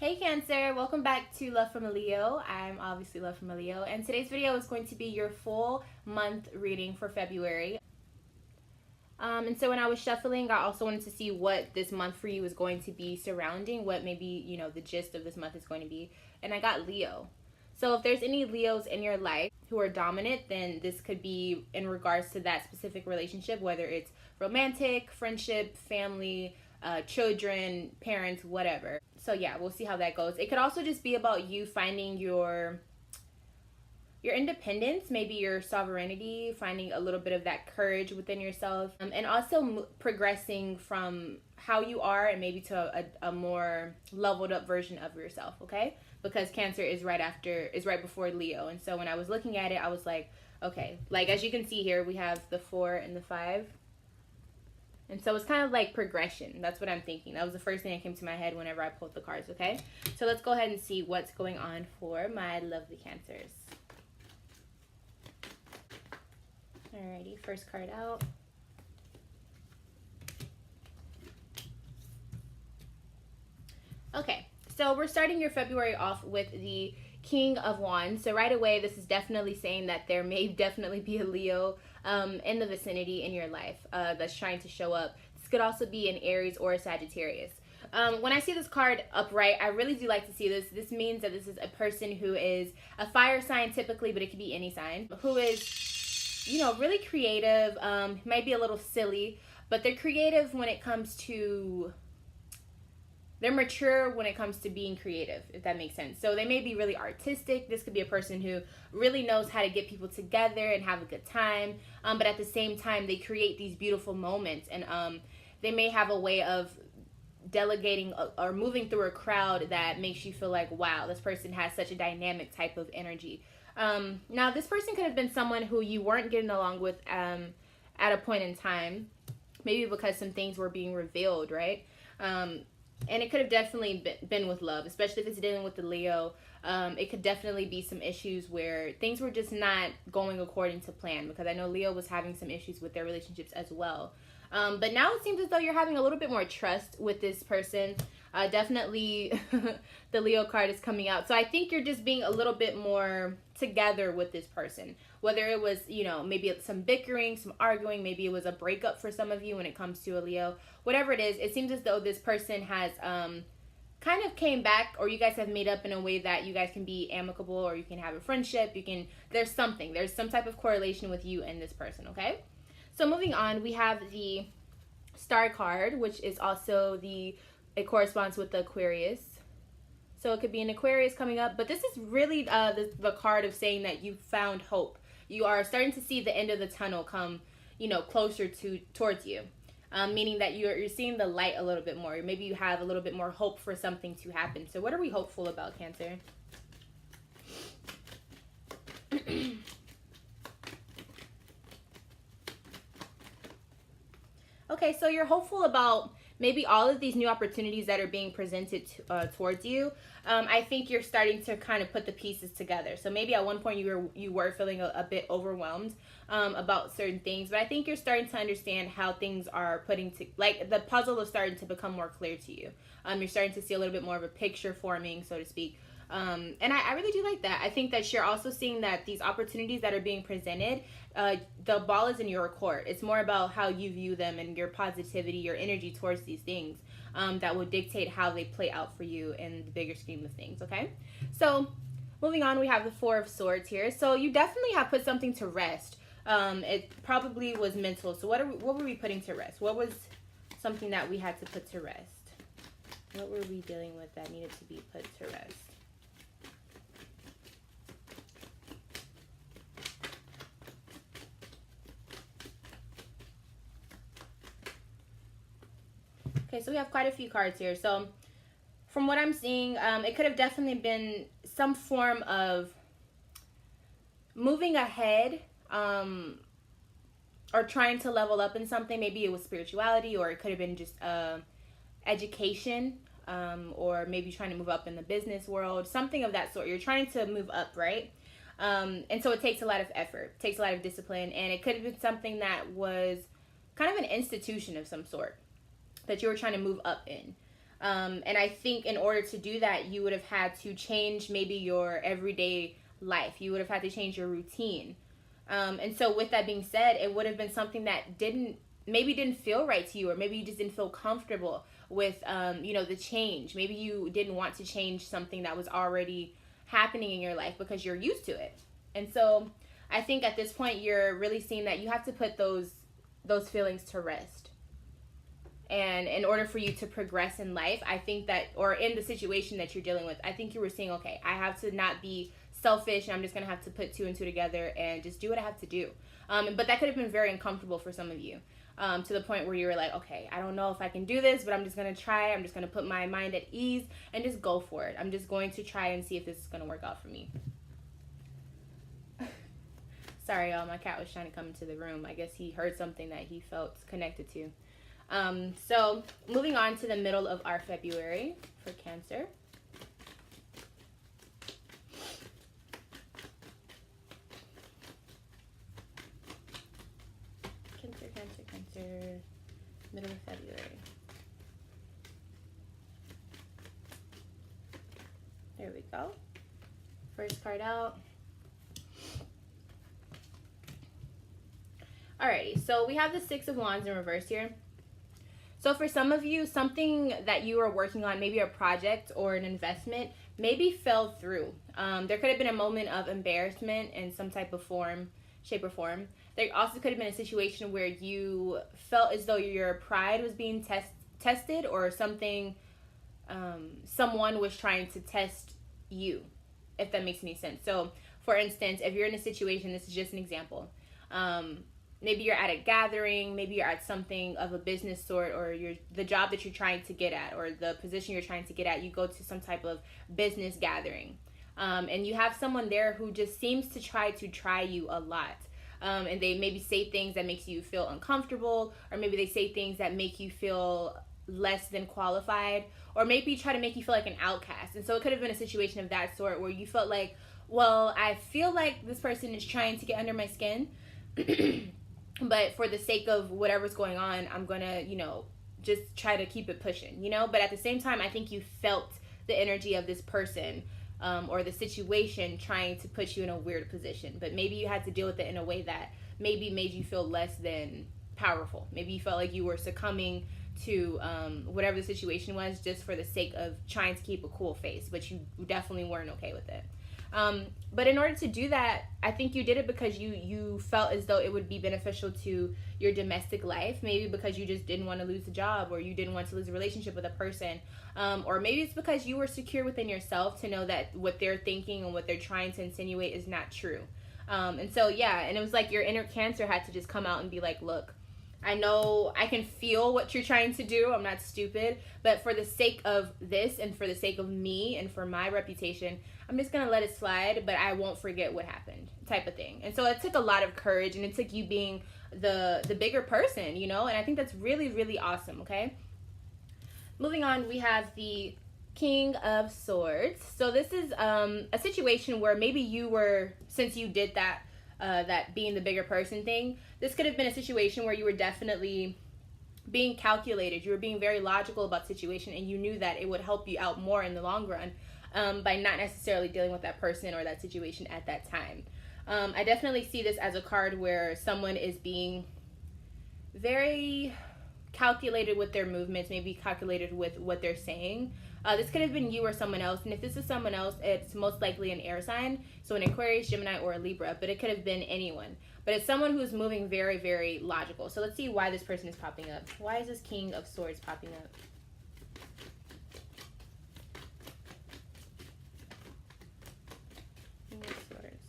Hey Cancer, welcome back to Love from a Leo. I'm obviously Love from a Leo, and today's video is going to be your full month reading for February. And so when I was shuffling, I also wanted to see what this month for you is going to be surrounding, what maybe, the gist of this month is going to be. And I got Leo. So if there's any Leos in your life who are dominant, then this could be in regards to that specific relationship, whether it's romantic, friendship, family, children, parents, whatever. So yeah, we'll see how that goes. It could also just be about you finding your independence, maybe your sovereignty, finding a little bit of that courage within yourself, and also progressing from how you are and maybe to a more leveled up version of yourself, okay? Because Cancer is right before Leo. And so when I was looking at it, I was like, okay, like as you can see here, we have the 4 and the 5. And so it's kind of like progression. That's what I'm thinking. That was the first thing that came to my head whenever I pulled the cards, okay? So let's go ahead and see what's going on for my lovely Cancers. Alrighty, first card out. Okay, so we're starting your February off with the King of Wands. So right away, this is definitely saying that there may definitely be a Leo in the vicinity in your life that's trying to show up. This could also be an Aries or a Sagittarius. When I see this card upright, I really do like to see this. This means that this is a person who is a fire sign typically, but it could be any sign, who is really creative, might be a little silly, but they're creative when it comes to, they're mature when it comes to being creative, if that makes sense. So they may be really artistic. This could be a person who really knows how to get people together and have a good time, but at the same time, they create these beautiful moments, and they may have a way of delegating or moving through a crowd that makes you feel like, wow, this person has such a dynamic type of energy. Now, this person could have been someone who you weren't getting along with at a point in time, maybe because some things were being revealed, right? And it could have definitely been with love, especially if it's dealing with the Leo. It could definitely be some issues where things were just not going according to plan, because I know Leo was having some issues with their relationships as well. But now it seems as though you're having a little bit more trust with this person. Definitely the Leo card is coming out. So I think you're just being a little bit more together with this person. Whether it was, maybe some bickering, some arguing, maybe it was a breakup for some of you when it comes to a Leo. Whatever it is, it seems as though this person has kind of came back, or you guys have made up in a way that you guys can be amicable, or you can have a friendship. There's some type of correlation with you and this person, okay? So moving on, we have the Star card, which is also it corresponds with the Aquarius. So it could be an Aquarius coming up, but this is really the card of saying that you found hope. You are starting to see the end of the tunnel come, closer towards you, meaning that you're seeing the light a little bit more. Maybe you have a little bit more hope for something to happen. So what are we hopeful about, Cancer? Okay, so you're hopeful about maybe all of these new opportunities that are being presented towards you. I think you're starting to kind of put the pieces together. So maybe at one point you were feeling a bit overwhelmed about certain things, but I think you're starting to understand how things are like the puzzle is starting to become more clear to you. You're starting to see a little bit more of a picture forming, so to speak. And I really do like that. I think that you're also seeing that these opportunities that are being presented, the ball is in your court. It's more about how you view them and your positivity, your energy towards these things that will dictate how they play out for you in the bigger scheme of things, okay? So moving on, we have the 4 of Swords here. So you definitely have put something to rest. It probably was mental. So what were we putting to rest? What was something that we had to put to rest? What were we dealing with that needed to be put to rest? Okay, so we have quite a few cards here. So from what I'm seeing, it could have definitely been some form of moving ahead or trying to level up in something. Maybe it was spirituality, or it could have been just education, or maybe trying to move up in the business world, something of that sort. You're trying to move up, right? And so it takes a lot of effort, takes a lot of discipline, and it could have been something that was kind of an institution of some sort that you were trying to move up in. And I think in order to do that, you would have had to change maybe your everyday life. You would have had to change your routine. And so with that being said, it would have been something that didn't feel right to you, or maybe you just didn't feel comfortable with, the change. Maybe you didn't want to change something that was already happening in your life because you're used to it. And so I think at this point, you're really seeing that you have to put those feelings to rest. And in order for you to progress in life, I think that, or in the situation that you're dealing with, I think you were saying, okay, I have to not be selfish, and I'm just going to have to put two and two together and just do what I have to do. But that could have been very uncomfortable for some of you, to the point where you were like, okay, I don't know if I can do this, but I'm just going to try. I'm just going to put my mind at ease and just go for it. I'm just going to try and see if this is going to work out for me. Sorry, y'all, my cat was trying to come into the room. I guess he heard something that he felt connected to. So moving on to the middle of our February for Cancer. Cancer, middle of February. There we go. First card out. Alrighty, so we have the Six of Wands in reverse here. So for some of you, something that you are working on, maybe a project or an investment, maybe fell through. There could have been a moment of embarrassment in some type of form, shape or form. There also could have been a situation where you felt as though your pride was being tested, or something, someone was trying to test you, if that makes any sense. So for instance, if you're in a situation, this is just an example, maybe you're at a gathering, maybe you're at something of a business sort, or the job that you're trying to get at, or the position you're trying to get at, you go to some type of business gathering. And you have someone there who just seems to try you a lot. And they maybe say things that makes you feel uncomfortable, or maybe they say things that make you feel less than qualified, or maybe try to make you feel like an outcast. And so it could have been a situation of that sort where you felt like, well, I feel like this person is trying to get under my skin. But for the sake of whatever's going on, I'm going to, just try to keep it pushing, But at the same time, I think you felt the energy of this person, or the situation trying to put you in a weird position. But maybe you had to deal with it in a way that maybe made you feel less than powerful. Maybe you felt like you were succumbing to whatever the situation was just for the sake of trying to keep a cool face. But you definitely weren't okay with it. But in order to do that, I think you did it because you felt as though it would be beneficial to your domestic life. Maybe because you just didn't want to lose a job, or you didn't want to lose a relationship with a person. Or maybe it's because you were secure within yourself to know that what they're thinking and what they're trying to insinuate is not true. And so, yeah, and it was like your inner Cancer had to just come out and be like, look, I know I can feel what you're trying to do. I'm not stupid. But for the sake of this, and for the sake of me, and for my reputation, I'm just going to let it slide, but I won't forget what happened, type of thing. And so it took a lot of courage, and it took you being the bigger person, and I think that's really, really awesome, okay? Moving on, we have the King of Swords. So this is a situation where maybe you were, since you did that being the bigger person thing, this could have been a situation where you were definitely being calculated. You were being very logical about the situation, and you knew that it would help you out more in the long run by not necessarily dealing with that person or that situation at that time. I definitely see this as a card where someone is being very calculated with their movements, maybe calculated with what they're saying. This could have been you or someone else, and if this is someone else, it's most likely an air sign, so an Aquarius, Gemini, or a Libra, but it could have been anyone. But it's someone who's moving very, very logical. So let's see why this person is popping up. Why is this King of Swords popping up? King of Swords.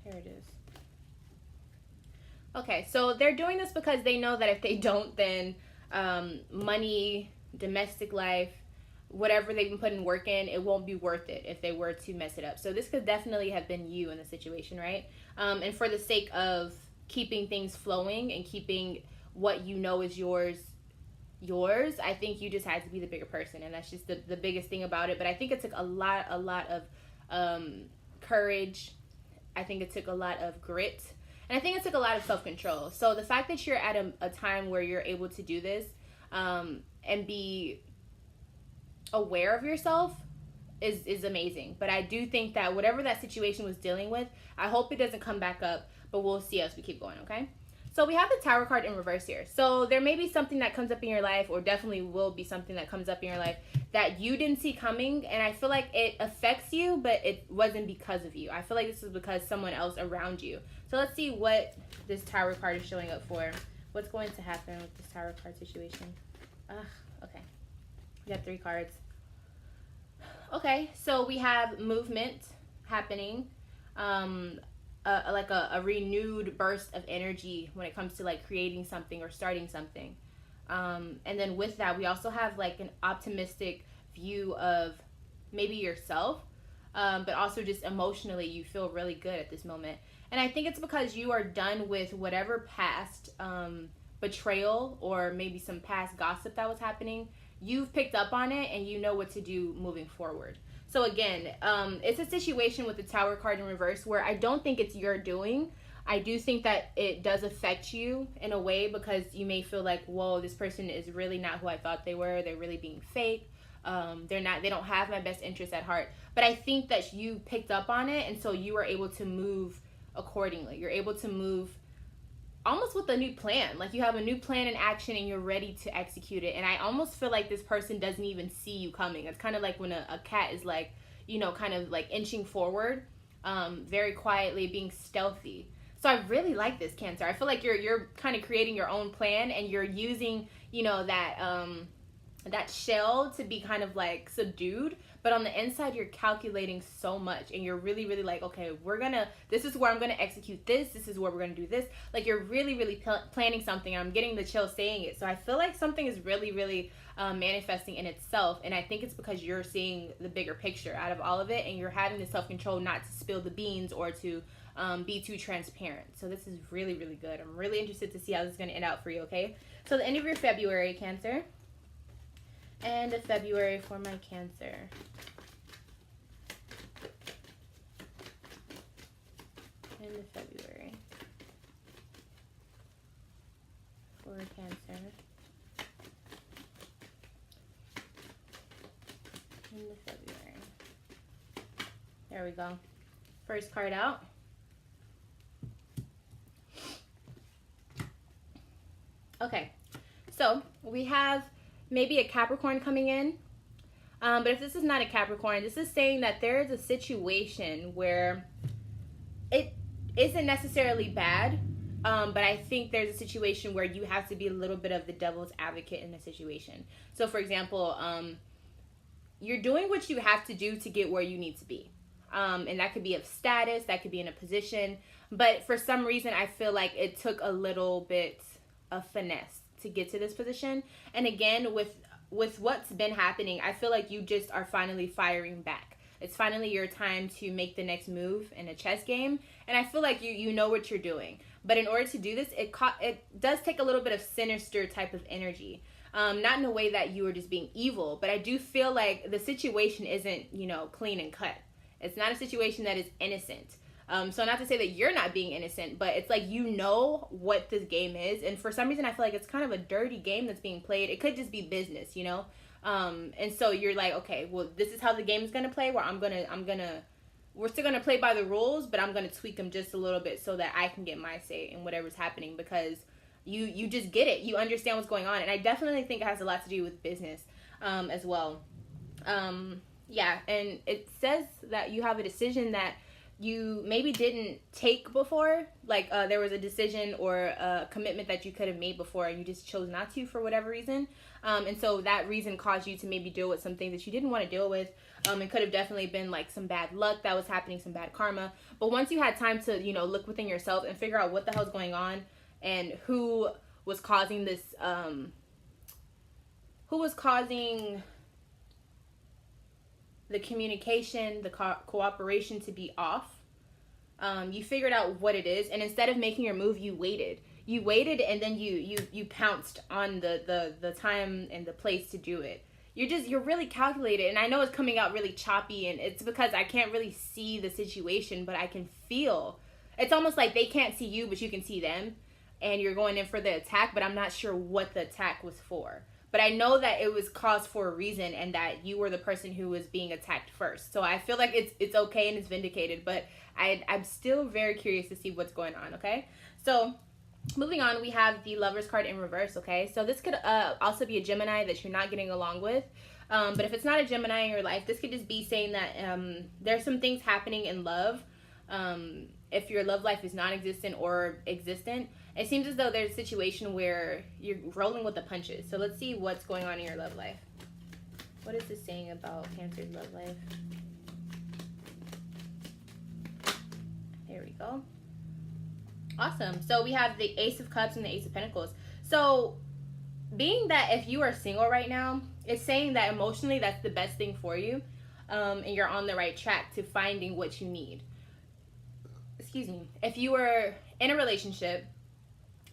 Here it is. Okay, so they're doing this because they know that if they don't, then money, domestic life, whatever they've been putting work in, it won't be worth it if they were to mess it up. So this could definitely have been you in the situation, right? And for the sake of keeping things flowing and keeping what you know is yours, I think you just had to be the bigger person, and that's just the biggest thing about it. But I think it took a lot of courage. I think it took a lot of grit. And I think it took a lot of self-control. So the fact that you're at a time where you're able to do this and be aware of yourself is amazing. But I do think that whatever that situation was dealing with, I hope it doesn't come back up, but we'll see as we keep going, okay? So we have the Tower card in reverse here. So there may be something that comes up in your life, or definitely will be something that comes up in your life that you didn't see coming, and I feel like it affects you, but it wasn't because of you. I feel like this is because someone else around you. So let's see what this Tower card is showing up for. What's going to happen with this Tower card situation? Okay. We got 3 cards. Okay, so we have movement happening, like a renewed burst of energy when it comes to like creating something or starting something. And then with that, we also have like an optimistic view of maybe yourself, but also just emotionally you feel really good at this moment. And I think it's because you are done with whatever past betrayal or maybe some past gossip that was happening. You've picked up on it and you know what to do moving forward. So again, it's a situation with the Tower card in reverse where I don't think it's your doing. I do think that it does affect you in a way because you may feel like, whoa, this person is really not who I thought they were. They're really being fake. They don't have my best interest at heart. But I think that you picked up on it, and so you were able to move accordingly. You're able to move almost with a new plan. Like you have a new plan in action and you're ready to execute it. And I almost feel like this person doesn't even see you coming. It's kind of like when a cat is like, kind of like inching forward, very quietly, being stealthy. So I really like this, Cancer. I feel like you're kind of creating your own plan and you're using, that shell to be kind of like subdued, but on the inside you're calculating so much and you're really, really like, okay, this is where I'm gonna execute this is where we're gonna do this. Like you're really, really planning something. I'm getting the chill saying it. So I feel like something is really, really manifesting in itself, and I think it's because you're seeing the bigger picture out of all of it and you're having the self-control not to spill the beans or to be too transparent. So this is really, really good. I'm really interested to see how this is gonna end out for you, okay? So the end of your February, Cancer. End of February for my Cancer. End of February for Cancer. End of February. There we go. First card out. Okay, so we have maybe a Capricorn coming in. But if this is not a Capricorn, this is saying that there is a situation where it isn't necessarily bad, but I think there's a situation where you have to be a little bit of the devil's advocate in the situation. So for example, you're doing what you have to do to get where you need to be. And that could be of status, that could be in a position, but for some reason I feel like it took a little bit of finesse to get to this position. And again, with what's been happening, I feel like you just are finally firing back. It's finally your time to make the next move in a chess game, and I feel like you know what you're doing. But in order to do this, it does take a little bit of sinister type of energy. Not in a way that you are just being evil, but I do feel like the situation isn't, clean and cut. It's not a situation that is innocent. So not to say that you're not being innocent, but it's like you know what this game is, and for some reason I feel like it's kind of a dirty game that's being played. It could just be business, and so you're like, okay, well, this is how the game is gonna play, where we're still gonna play by the rules, but I'm gonna tweak them just a little bit so that I can get my say in whatever's happening, because you just get it, you understand what's going on. And I definitely think it has a lot to do with business as well. Yeah, and it says that you have a decision that you maybe didn't take before, like there was a decision or a commitment that you could have made before and you just chose not to for whatever reason, and so that reason caused you to maybe deal with some things that you didn't want to deal with. It could have definitely been like some bad luck that was happening, some bad karma, but once you had time to look within yourself and figure out what the hell's going on and who was causing this, who was causing the communication, the cooperation to be off. You figured out what it is, and instead of making your move, you waited, and then you pounced on the time and the place to do it. You're really calculated, and I know it's coming out really choppy, and it's because I can't really see the situation, but I can feel. It's almost like they can't see you, but you can see them, and you're going in for the attack, but I'm not sure what the attack was for. but I know that it was caused for a reason and that you were the person who was being attacked first. So I feel like it's okay and it's vindicated, but I'm still very curious to see what's going on, okay? So moving on, we have the Lover's card in reverse, okay? So this could also be a Gemini that you're not getting along with. But if it's not a Gemini in your life, this could just be saying that there's some things happening in love. If your love life is non-existent or existent, it seems as though there's a situation where you're rolling with the punches. So let's see what's going on in your love life. What is this saying about Cancer's love life? Here we go. Awesome. So we have the Ace of Cups and the Ace of Pentacles. So being that if you are single right now, it's saying that emotionally that's the best thing for you, and you're on the right track to finding what you need. Excuse me. If you were in a relationship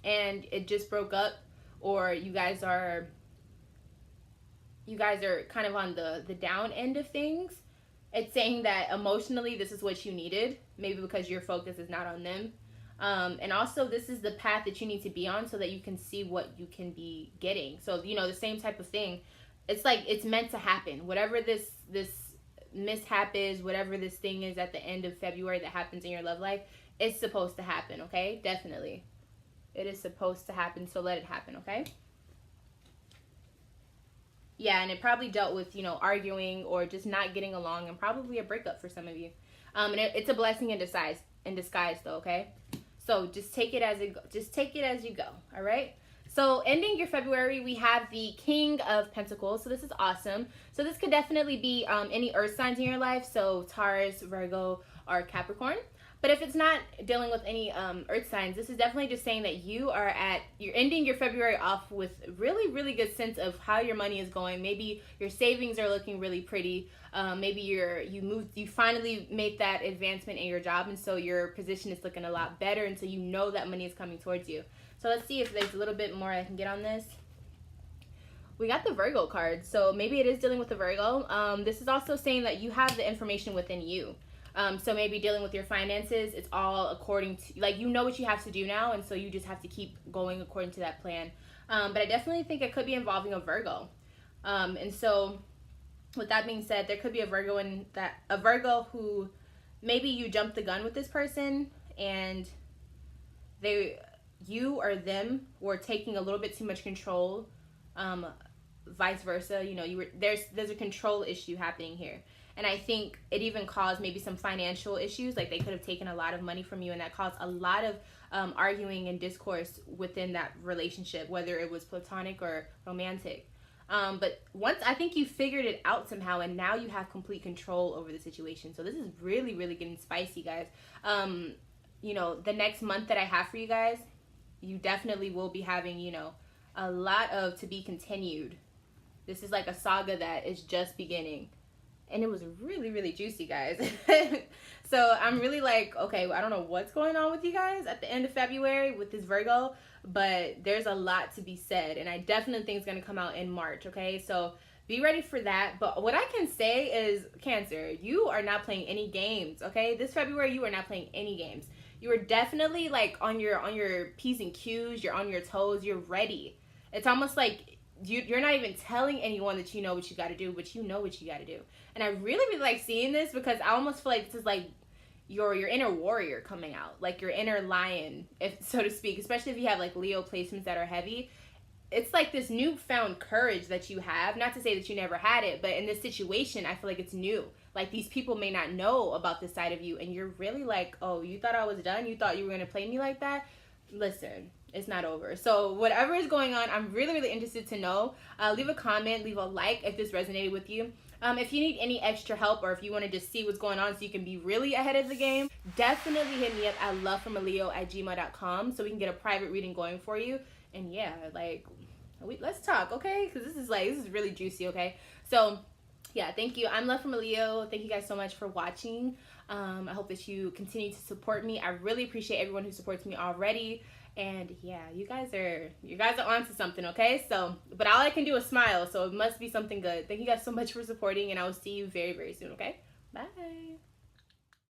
and it just broke up, or you guys are kind of on the down end of things, it's saying that emotionally this is what you needed, maybe because your focus is not on them. And also this is the path that you need to be on so that you can see what you can be getting. So, you know, the same type of thing. It's like it's meant to happen. Whatever this mishap is, whatever this thing is at the end of February that happens in your love life, it's supposed to happen, okay? Definitely. It is supposed to happen, so let it happen, okay? Yeah, and it probably dealt with, you know, arguing or just not getting along, and probably a breakup for some of you. And it's a blessing in disguise though, okay? So just take it as you go, all right? So ending your February, we have the King of Pentacles. So this is awesome. So this could definitely be any earth signs in your life. So Taurus, Virgo, or Capricorn. But if it's not dealing with any earth signs, this is definitely just saying that you're ending your February off with really, really good sense of how your money is going. Maybe your savings are looking really pretty. Maybe you finally made that advancement in your job, and so your position is looking a lot better, and so you know that money is coming towards you. So let's see if there's a little bit more I can get on this. We got the Virgo card, so maybe it is dealing with the Virgo. This is also saying that you have the information within you. So maybe dealing with your finances, it's all according to, like, you know what you have to do now, and so you just have to keep going according to that plan. But I definitely think it could be involving a Virgo. And so with that being said, there could be a Virgo who maybe you jumped the gun with this person, and you or them were taking a little bit too much control. Vice versa, you know, there's a control issue happening here. And I think it even caused maybe some financial issues. Like they could have taken a lot of money from you, and that caused a lot of arguing and discourse within that relationship, whether it was platonic or romantic. But once I think you figured it out somehow, and now you have complete control over the situation. So this is really, really getting spicy, guys. You know, the next month that I have for you guys, you definitely will be having, you know, a lot of to be continued. This is like a saga that is just beginning. And it was really, really juicy, guys. So I'm really like, okay, I don't know what's going on with you guys at the end of February with this Virgo, but there's a lot to be said. And I definitely think it's going to come out in March, okay? So be ready for that. But what I can say is, Cancer, you are not playing any games, okay? This February, you are not playing any games. You are definitely like on your P's and Q's. You're on your toes. You're ready. It's almost like you're not even telling anyone that you know what you got to do, but you know what you got to do. And I really, really like seeing this because I almost feel like this is like your inner warrior coming out, like your inner lion, if so to speak, especially if you have like Leo placements that are heavy. It's like this newfound courage that you have. Not to say that you never had it, but in this situation, I feel like it's new. Like these people may not know about this side of you, and you're really like, oh, you thought I was done? You thought you were going to play me like that? Listen, it's not over. So whatever is going on, I'm really, really interested to know. Leave a comment, leave a like if this resonated with you. If you need any extra help, or if you want to just see what's going on so you can be really ahead of the game, definitely hit me up at lovefromaleo@gmail.com so we can get a private reading going for you. And yeah, like, let's talk, okay? Because this is really juicy, okay? So yeah, thank you. I'm Love from a Leo. Thank you guys so much for watching. I hope that you continue to support me. I really appreciate everyone who supports me already. And yeah, you guys are onto something, okay? So, but all I can do is smile, so it must be something good. Thank you guys so much for supporting, and I will see you very, very soon, okay? Bye.